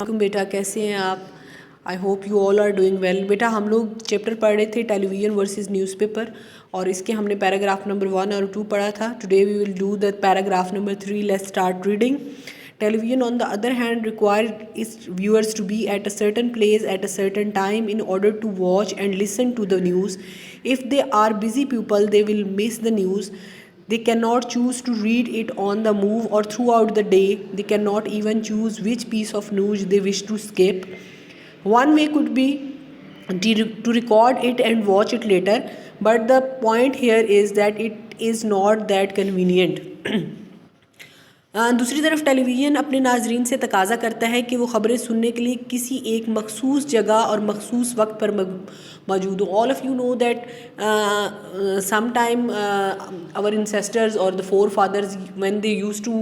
अस्सलाम बेटा, कैसे हैं आप? I hope you all are doing well. बेटा हम लोग चैप्टर पढ़ रहे थे टेलीविज़न वर्सेस न्यूज़पेपर, और इसके हमने पैराग्राफ नंबर 1 और 2 पढ़ा था। Today we will do the paragraph number 3। Let's start reading. Television, on the other hand, requires its viewers to be at a certain place at a certain time in order to watch and listen to the news. If they are busy people, they will miss the news. They cannot choose to read it on the move or throughout the day. They cannot even choose which piece of news they wish to skip. One way could be to record it and watch it later, but the point here is that it is not that convenient. दूसरी तरफ television अपने नाजरीन से तकाज़ा करता है कि वो ख़बरें सुनने के लिए किसी एक मखसूस जगह और मखसूस वक्त पर मौजूद हो। All of you know that some time our ancestors और the forefathers when they used to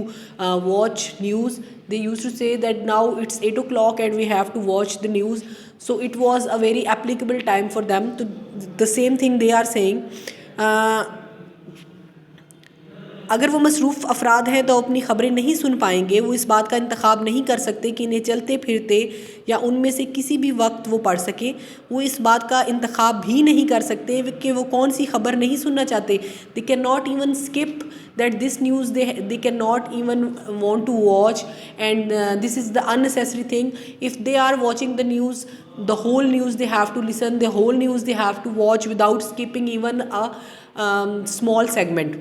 watch news, they used to say that now it's 8 o'clock and we have to watch the news. So it was a very applicable time for them. So the same thing they are saying. अगर वो मसरूफ़ अफराद हैं तो अपनी ख़बरें नहीं सुन पाएंगे। वो इस बात का इंतखाब नहीं कर सकते कि इन्हें चलते फिरते या उनमें से किसी भी वक्त वो पढ़ सके। वो इस बात का इंतखाब भी नहीं कर सकते कि वो कौन सी ख़बर नहीं सुनना चाहते। They can not even skip that this news they cannot even want to watch, and this is the unnecessary thing. If they are watching the news, the whole news they have to listen, the whole news they have to watch without skipping even a small segment.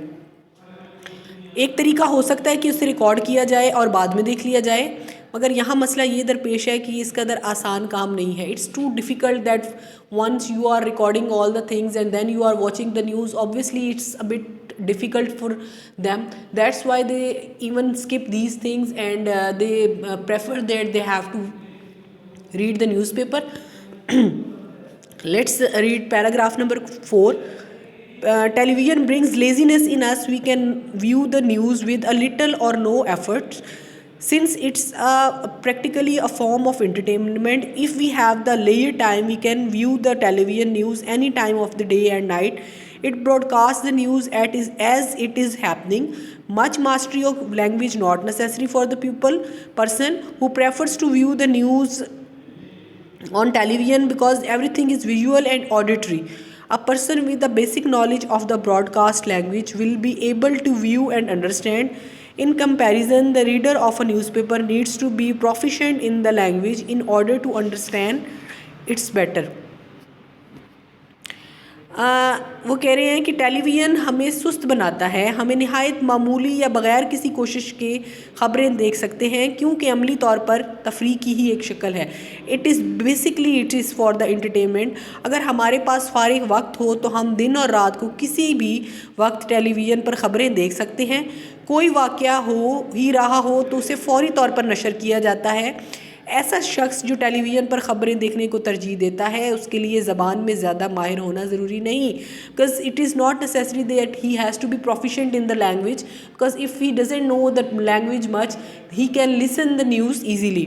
एक तरीका हो सकता है कि उसे record किया जाए और बाद में देख लिया जाए, मगर यहाँ मसला ये दरपेश है कि इस कदर आसान काम नहीं है। It's too difficult that once you are recording all the things and then you are watching the news, obviously it's a bit difficult for them. That's why they even skip these things, and they prefer that they have to read the newspaper. Let's read paragraph number 4. Television brings laziness in us. We can view the news with a little or no effort. Since it's practically a form of entertainment, if we have the leisure time, we can view the television news any time of the day and night. It broadcasts the news as it is happening. Much mastery of language not necessary for the person who prefers to view the news on television because everything is visual and auditory. A person with a basic knowledge of the broadcast language will be able to view and understand. In comparison, the reader of a newspaper needs to be proficient in the language in order to understand it better. वो कह रहे हैं कि television हमें सुस्त बनाता है। हमें निहायत मामूली या बग़ैर किसी कोशिश के ख़बरें देख सकते हैं, क्योंकि अमली तौर पर तफरीह की ही एक शक्ल है। It is for the entertainment. अगर हमारे पास फ़ारिग वक्त हो तो हम दिन और रात को किसी भी वक्त टेलीविज़न पर ख़बरें देख सकते हैं। कोई वाक़या हो ही रहा हो तो उसे फ़ौरी तौर पर नशर किया जाता है। ऐसा शख्स जो टेलीविज़न पर ख़बरें देखने को तरजीह देता है, उसके लिए ज़बान में ज़्यादा माहिर होना ज़रूरी नहीं, because it is not necessary that he has to be proficient in the language, because if he doesn't know the language much he can listen the news easily,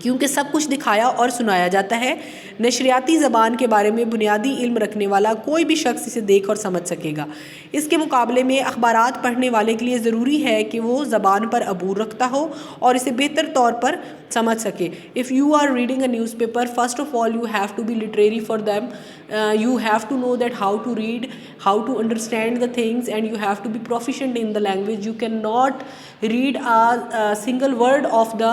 क्योंकि सब कुछ दिखाया और सुनाया जाता है। नशरियाती ज़बान के बारे में बुनियादी इल्म रखने वाला कोई भी शख्स इसे देख और समझ सकेगा। इसके मुकाबले में अखबारात पढ़ने वाले के लिए ज़रूरी है कि वो ज़बान पर अबूर रखता हो और इसे बेहतर तौर पर समझ सके। If you are reading a newspaper, first of all you have to be literary for them. You have to know that how to read, how to understand the things, and you have to be proficient in the language. You cannot read a single word of the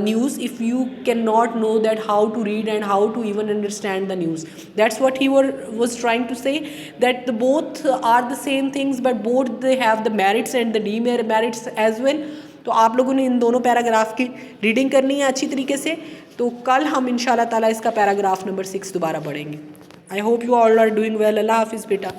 news if you cannot know that how to read and how to even understand the news. That's what he was trying to say, that both are the same things, but both they have the merits and the demerits as well. तो आप लोगों ने इन दोनों paragraph की reading करनी है अच्छी तरीके से। तो कल हम इंशाल्लाह ताला इसका पैराग्राफ नंबर 6 दोबारा पढ़ेंगे। I hope you all are doing well. अल्लाह हाफिज़ बेटा।